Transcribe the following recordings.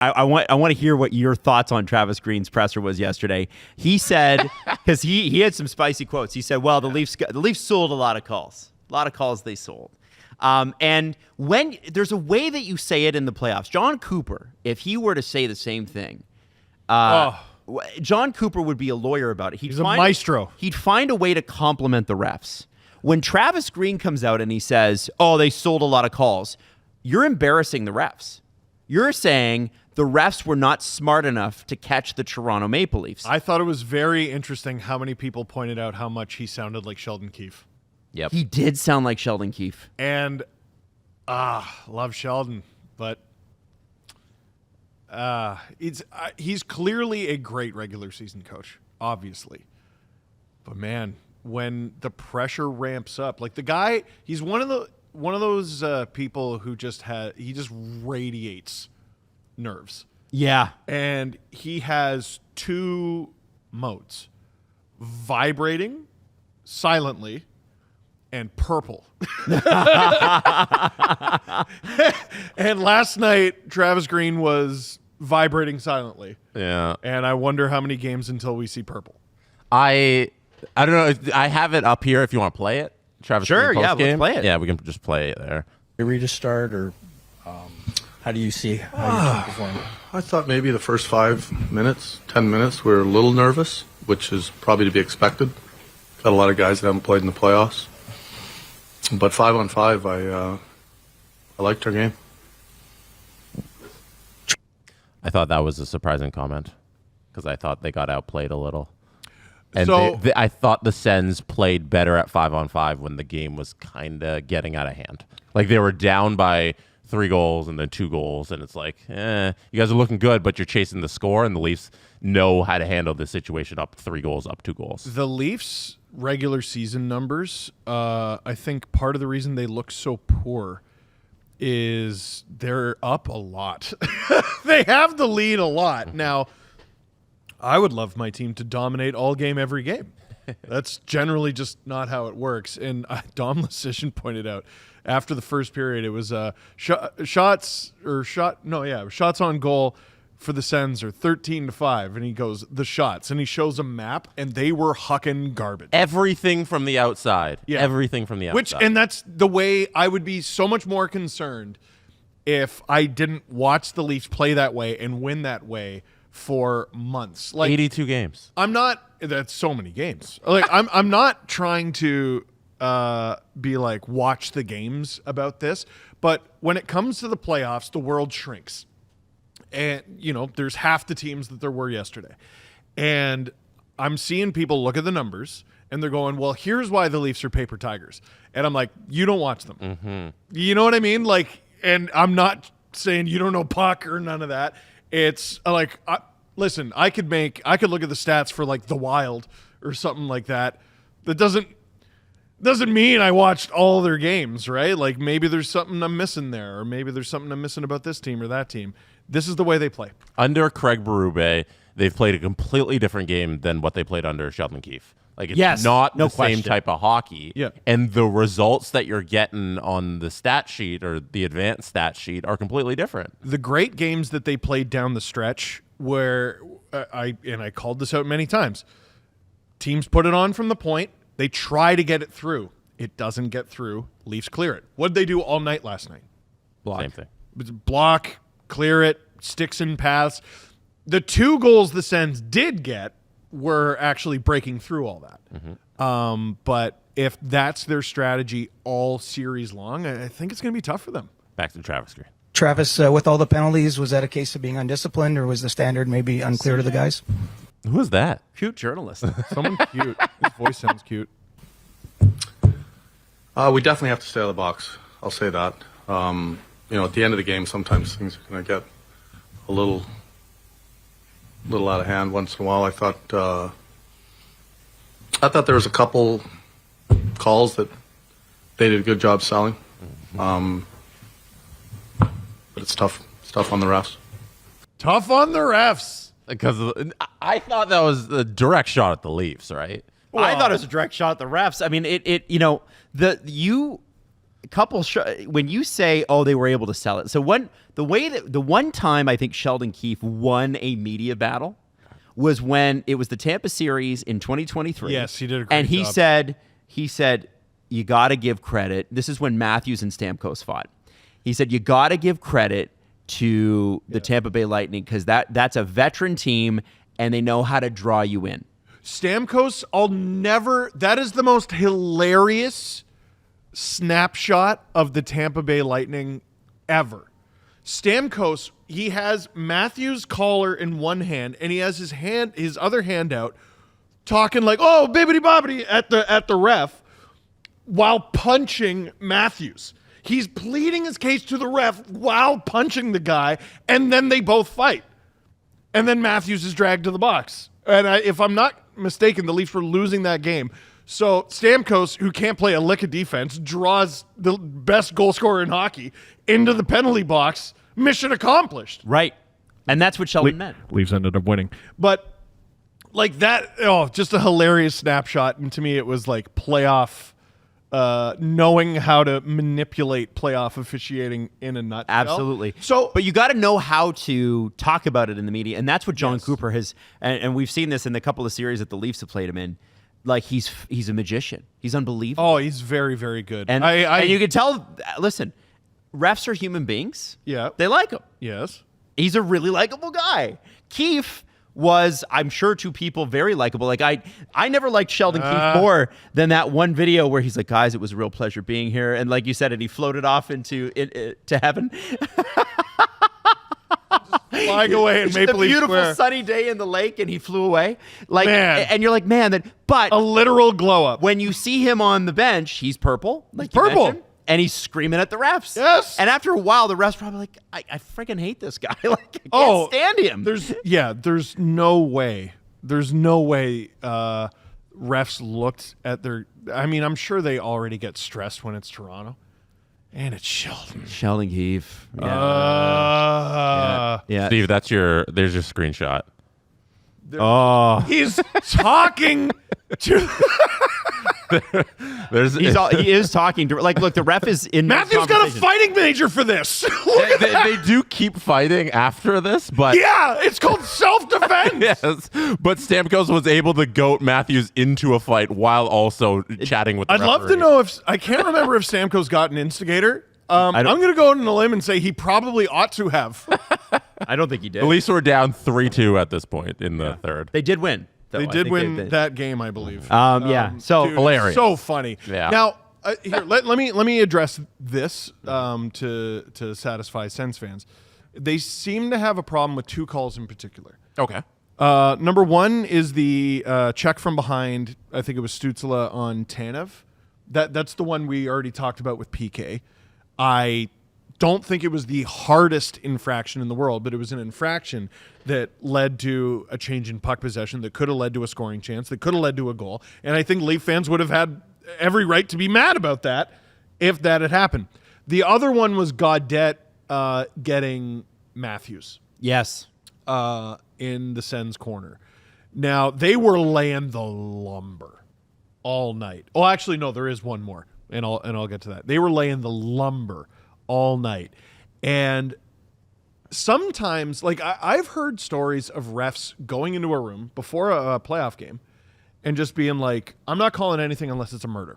I want to hear what your thoughts on Travis Green's presser was yesterday. He said, because he had some spicy quotes. He said, well, the Leafs sold a lot of calls. A lot of calls they sold. And when there's a way that you say it in the playoffs, John Cooper, if he were to say the same thing, John Cooper would be a lawyer about it. He's a maestro. He'd find a way to compliment the refs. When Travis Green comes out and he says, oh, they sold a lot of calls, you're embarrassing the refs. You're saying the refs were not smart enough to catch the Toronto Maple Leafs. I thought it was very interesting how many people pointed out how much he sounded like Sheldon Keefe. Yep. He did sound like Sheldon Keefe. And, love Sheldon, but he's clearly a great regular season coach, obviously. But man, when the pressure ramps up, like the guy, he's one of those people who he just radiates nerves. Yeah. And he has two modes: vibrating silently and purple. And last night, Travis Green was vibrating silently. Yeah. And I wonder how many games until we see purple. I don't know. I have it up here if you want to play it. Travis sure, Green yeah, post-game. let's play it. Yeah, we can just play it there. Ready to start, or how do you see how your team performed? I thought maybe the first 5 minutes, 10 minutes, we were a little nervous, which is probably to be expected. Got a lot of guys that haven't played in the playoffs. But 5-on-5, I liked our game. I thought that was a surprising comment because I thought they got outplayed a little. And So- I thought the Sens played better at 5-on-5 when the game was kind of getting out of hand. Like they were down by 3 goals and then 2 goals, and it's like, you guys are looking good, but you're chasing the score, and the Leafs know how to handle the situation up 3 goals, up 2 goals. The Leafs' regular season numbers, I think part of the reason they look so poor is they're up a lot. They have the lead a lot. Now, I would love my team to dominate all game, every game. That's generally just not how it works. And Dom Lucian pointed out after the first period, it was shots on goal for the Sens are 13-5, and he goes the shots, and he shows a map, and they were hucking garbage. Everything from the outside. Yeah. Everything from the outside. And that's the way I would be so much more concerned if I didn't watch the Leafs play that way and win that way for months. Like 82 games. That's so many games. Like I'm not trying to be like watch the games about this, but when it comes to the playoffs, the world shrinks. And, there's half the teams that there were yesterday. And I'm seeing people look at the numbers, and they're going, well, here's why the Leafs are paper tigers. And I'm like, you don't watch them. Mm-hmm. You know what I mean? Like, and I'm not saying you don't know puck or none of that. It's like, listen, I could look at the stats for like the Wylde or something like that. That doesn't mean I watched all their games, right? Like maybe there's something I'm missing there, or maybe there's something I'm missing about this team or that team. This is the way they play. Under Craig Berube, they've played a completely different game than what they played under Sheldon Keefe. Like it's not the same type of hockey. Yeah. And the results that you're getting on the stat sheet or the advanced stat sheet are completely different. The great games that they played down the stretch where I called this out many times. Teams put it on from the point. They try to get it through. It doesn't get through. Leafs clear it. What did they do all night last night? Block. Same thing. Block, clear it, sticks in paths. The 2 goals the Sens did get were actually breaking through all that. Mm-hmm. But if that's their strategy all series long, I think it's going to be tough for them. Back to Travis Green. Travis, with all the penalties, was that a case of being undisciplined, or was the standard maybe unclear to the guys? Who was that? Cute journalist. Someone cute. His voice sounds cute. We definitely have to stay out of the box. I'll say that. At the end of the game, sometimes things are going to get a little out of hand once in a while. I thought there was a couple calls that they did a good job selling. But it's tough. It's tough on the refs. Tough on the refs. Because I thought that was a direct shot at the Leafs, right? I thought it was a direct shot at the refs. I mean, when you say, oh, they were able to sell it. So the one time I think Sheldon Keefe won a media battle was when it was the Tampa series in 2023. Yes, he did a great and he job. said, you got to give credit. This is when Matthews and Stamkos fought. He said, you got to give credit to the Tampa Bay Lightning because that's a veteran team and they know how to draw you in. Stamkos, that is the most hilarious snapshot of the Tampa Bay Lightning ever. Stamkos, he has Matthews' collar in one hand and he has his other hand out talking like, oh, bibbity bobbity at the ref while punching Matthews. He's pleading his case to the ref while punching the guy, and then they both fight. And then Matthews is dragged to the box. And if I'm not mistaken, the Leafs were losing that game. So Stamkos, who can't play a lick of defense, draws the best goal scorer in hockey into the penalty box. Mission accomplished. Right. And that's what Sheldon meant. Leafs ended up winning. But like that, just a hilarious snapshot. And to me, it was like playoff, knowing how to manipulate playoff officiating in a nutshell. Absolutely. So, but you got to know how to talk about it in the media. And that's what John Cooper has, and we've seen this in the couple of series that the Leafs have played him in. Like he's a magician. He's unbelievable. Oh, he's very, very good. And you can tell, listen, refs are human beings. Yeah. They like him. Yes. He's a really likable guy. Keefe was, I'm sure to people, very likable. Like I never liked Sheldon Keefe more than that one video where he's like, guys, it was a real pleasure being here. And like you said, and he floated off to heaven. Flying away in Maple Leaf Leaf beautiful Square. sunny day in the lake, and he flew away. Like, Man. and you're like, man, but A literal glow up. when you see him on the bench, he's purple. Like you purple. mentioned, and he's screaming at the refs. Yes. And after a while, the refs probably like, I freaking hate this guy. Like, I can't stand him. There's no way. There's no way refs looked at their. I mean, I'm sure they already get stressed when it's Toronto. And it's Sheldon. Sheldon Keefe. Yeah. Steve, there's your screenshot. Oh. He's talking to He is talking to, like, look, the ref is in Matthew's got a fighting major for this. they do keep fighting after this, but Yeah, it's called self-defense. yes, but Stamkos was able to goat Matthews into a fight while also chatting with the I'd love to referee. know if I can't remember if Stamkos got an instigator. I'm going to go on a limb and say he probably ought to have. I don't think he did. The Leafs were down 3-2 at this point in the third. They did win. though. They I did think win that game, I believe. Yeah. So Dude, hilarious. So funny. Yeah. Now, here, let me address this to satisfy Sens fans. They seem to have a problem with two calls in particular. Okay. Number one is the check from behind. I think it was Stützle on Tanev. That's the one we already talked about with PK. I don't think it was the hardest infraction in the world, but it was an infraction that led to a change in puck possession that could have led to a scoring chance, that could have led to a goal. And I think Leaf fans would have had every right to be mad about that if that had happened. The other one was Gaudette getting Matthews yes. in the Sens corner. Now, they were laying the lumber all night. Oh, actually, no, there is one more, and I'll get to that. They were laying the lumber all night. And sometimes, like, I've heard stories of refs going into a room before a playoff game and just being like, I'm not calling anything unless it's a murder.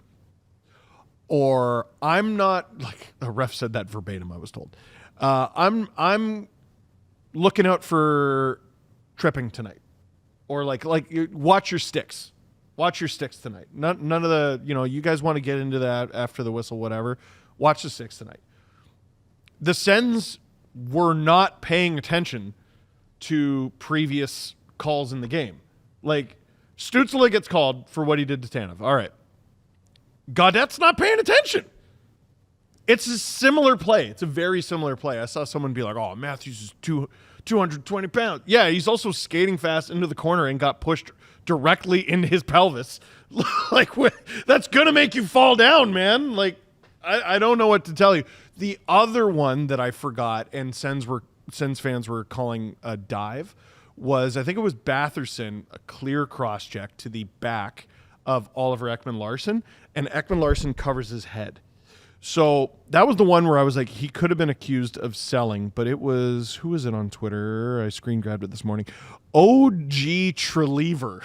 Or I'm not, like, a ref said that verbatim, I was told. I'm looking out for tripping tonight. Or like watch your sticks. Watch your sticks tonight. None of the, you guys want to get into that after the whistle, whatever. Watch the sticks tonight. The Sens were not paying attention to previous calls in the game. Like, Stützle gets called for what he did to Tanev. All right. Gaudette's not paying attention. It's a similar play. It's a very similar play. I saw someone be like, oh, Matthews is 220 pounds. Yeah, he's also skating fast into the corner and got pushed directly into his pelvis. Like, that's going to make you fall down, man. Like, I don't know what to tell you. The other one that I forgot and Sens fans were calling a dive was, I think it was Batherson, a clear cross-check to the back of Oliver Ekman-Larsson, and Ekman-Larsson covers his head. So that was the one where I was like, he could have been accused of selling, but it was, who was it on Twitter? I screen grabbed it this morning. OG Treleaver.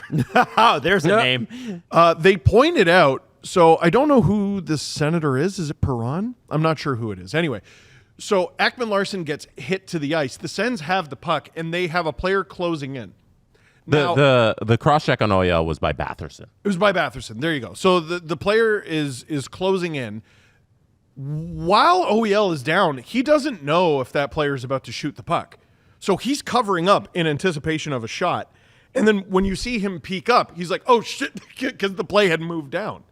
Oh, there's a name. They pointed out, so I don't know who this senator is. Is it Perron? I'm not sure who it is. Anyway, so Ekman-Larsson gets hit to the ice. The Sens have the puck, and they have a player closing in. Now, The cross check on OEL was by Batherson. It was by Batherson. There you go. So the player is closing in. While OEL is down, he doesn't know if that player is about to shoot the puck. So he's covering up in anticipation of a shot. And then when you see him peek up, he's like, oh, shit, because the play had moved down.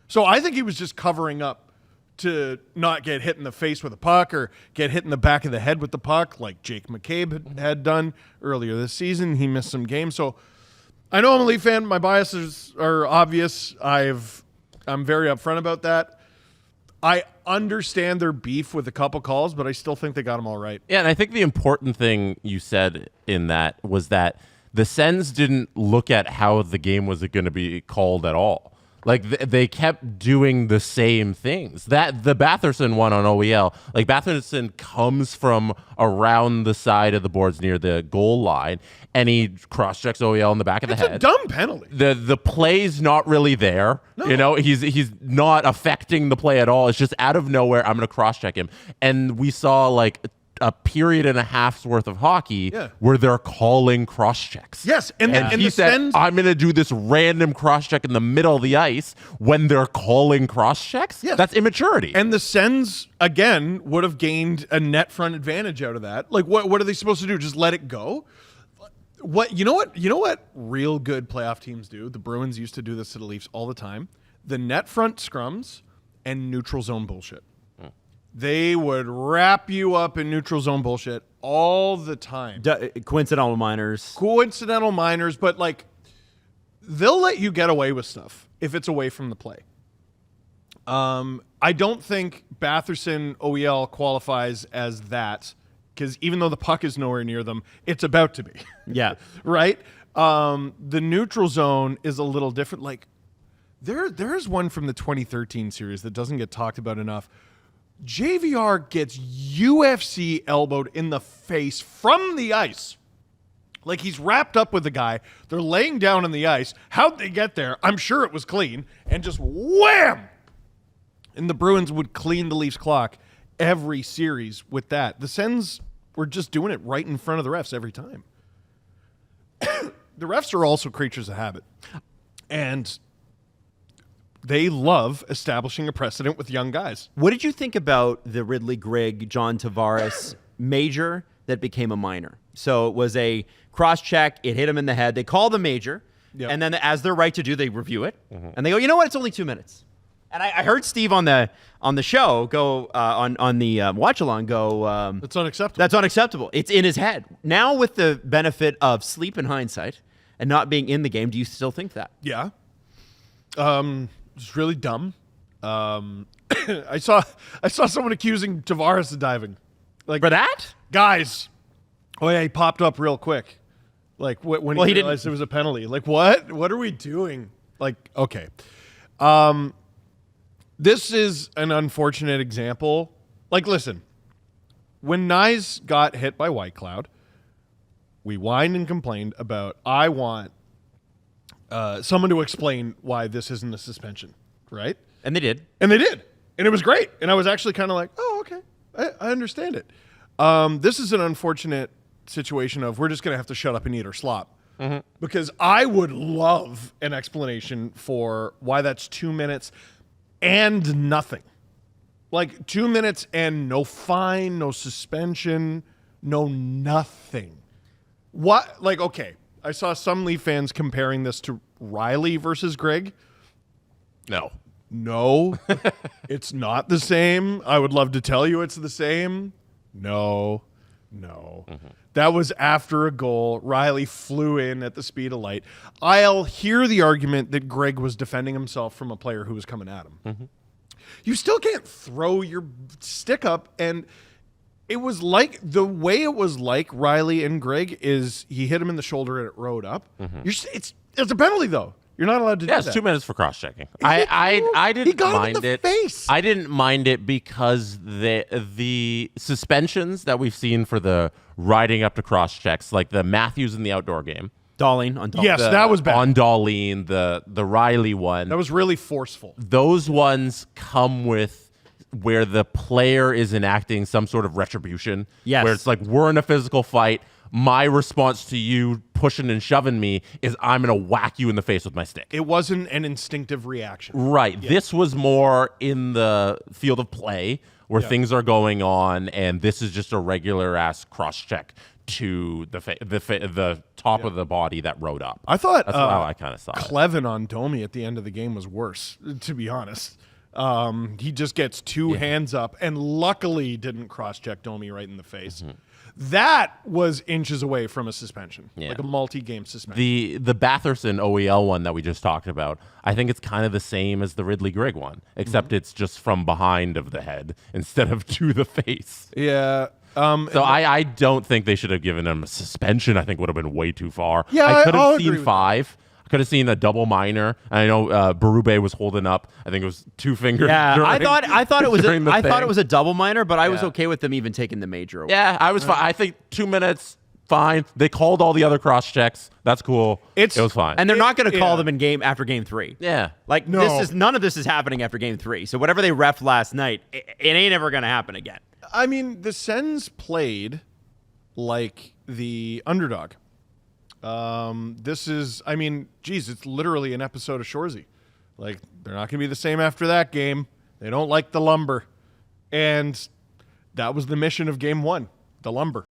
So I think he was just covering up to not get hit in the face with a puck or get hit in the back of the head with the puck like Jake McCabe had done earlier this season. He missed some games. So I know I'm a Leaf fan. My biases are obvious. I'm very upfront about that. I understand their beef with a couple calls, but I still think they got them all right. Yeah, and I think the important thing you said in that was that the Sens didn't look at how the game was going to be called at all. Like they kept doing the same things. That the Batherson one on OEL, like Batherson comes from around the side of the boards near the goal line, and he cross checks OEL in the back of the head. It's a dumb penalty. The play's not really there. No. You know, he's not affecting the play at all. It's just out of nowhere. I'm going to cross check him, and we saw like a period and a half's worth of hockey where they're calling cross checks. Yes, and he said, Sens, I'm going to do this random cross check in the middle of the ice when they're calling cross checks. Yes. That's immaturity. And the Sens again would have gained a net front advantage out of that. Like what are they supposed to do? Just let it go? What you know what real good playoff teams do? The Bruins used to do this to the Leafs all the time. The net front scrums and neutral zone bullshit. They would wrap you up in neutral zone bullshit all the time. Coincidental minors. But like they'll let you get away with stuff if it's away from the play. I don't think Batherson OEL qualifies as that because even though the puck is nowhere near them, it's about to be. Yeah. Right? The neutral zone is a little different. Like there's one from the 2013 series that doesn't get talked about enough. JVR gets UFC elbowed in the face from the ice. Like he's wrapped up with the guy. They're laying down on the ice. How'd they get there? I'm sure it was clean. And just wham! And the Bruins would clean the Leafs clock every series with that. The Sens were just doing it right in front of the refs every time. The refs are also creatures of habit. And they love establishing a precedent with young guys. What did you think about the Ridley Grigg, John Tavares major that became a minor? So it was a cross check. It hit him in the head. They call the major. Yep. And then as their right to do, they review it. Mm-hmm. And they go, you know what? It's only 2 minutes. And I heard Steve on the show go on the watch along go. That's unacceptable. That's unacceptable. It's in his head. Now with the benefit of sleep and hindsight and not being in the game, do you still think that? Yeah. It's really dumb. I saw someone accusing Tavares of diving. Like for that? Guys. Oh yeah, he popped up real quick. Like when he realized it was a penalty. Like what? What are we doing? Like okay. This is an unfortunate example. Like listen, when Nyes got hit by White Cloud, we whined and complained about I want someone to explain why this isn't a suspension, right? And they did. And it was great. And I was actually kind of like, oh, okay. I understand it. This is an unfortunate situation of we're just going to have to shut up and eat our slop. Mm-hmm. Because I would love an explanation for why that's 2 minutes and nothing. Like 2 minutes and no fine, no suspension, no nothing. What? Like, okay. I saw some Leaf fans comparing this to Riley versus Greg. No, it's not the same. I would love to tell you it's the same. No. Mm-hmm. That was after a goal. Riley flew in at the speed of light. I'll hear the argument that Greg was defending himself from a player who was coming at him. Mm-hmm. You still can't throw your stick up, and it was like the way it was like Riley and Greg is he hit him in the shoulder and it rode up. Mm-hmm. It's a penalty though. You're not allowed to do Yeah, it's that. 2 minutes for cross-checking. I didn't He got him mind in the it. face. I didn't mind it because the suspensions that we've seen for the riding up to cross-checks, like the Matthews in the outdoor game, Darlene on Darlene. Yes, that was bad. on Darlene, the Riley one, That was really forceful. those ones come with where the player is enacting some sort of retribution. Yes. Where it's like, we're in a physical fight. My response to you pushing and shoving me is I'm going to whack you in the face with my stick. It wasn't an instinctive reaction. Right. This was more in the field of play where things are going on, and this is just a regular ass cross check to the top of the body that rode up. I thought That's how I kind of saw it. Clevin on Domi at the end of the game was worse, to be honest. He just gets two hands up and luckily didn't cross-check Domi right in the face. Mm-hmm. That was inches away from a suspension, Yeah. like a multi-game suspension. The Batherson OEL one that we just talked about, I think it's kind of the same as the Ridley Grigg one, except it's just from behind of the head instead of to the face. Yeah. So I don't think they should have given him a suspension. I think would have been way too far. Yeah, I could I'll have agree seen with 5. I could have seen a double minor. And I know Berube was holding up. I think it was 2 fingers. Yeah, I thought it was during the thing. a double minor, but I was Yeah. okay with them even taking the major away. Yeah, I was fine. I think 2 minutes, fine. They called all the other cross checks. That's cool. It was fine. And they're not going to call yeah. them in after game 3. yeah. Like No. none of this is happening after game 3. So whatever they ref last night, it ain't ever going to happen again. I mean, the Sens played like the underdog. This is, I mean, geez, it's literally an episode of Shoresy. Like, they're not going to be the same after that game. They don't like the lumber. And that was the mission of game 1, the lumber.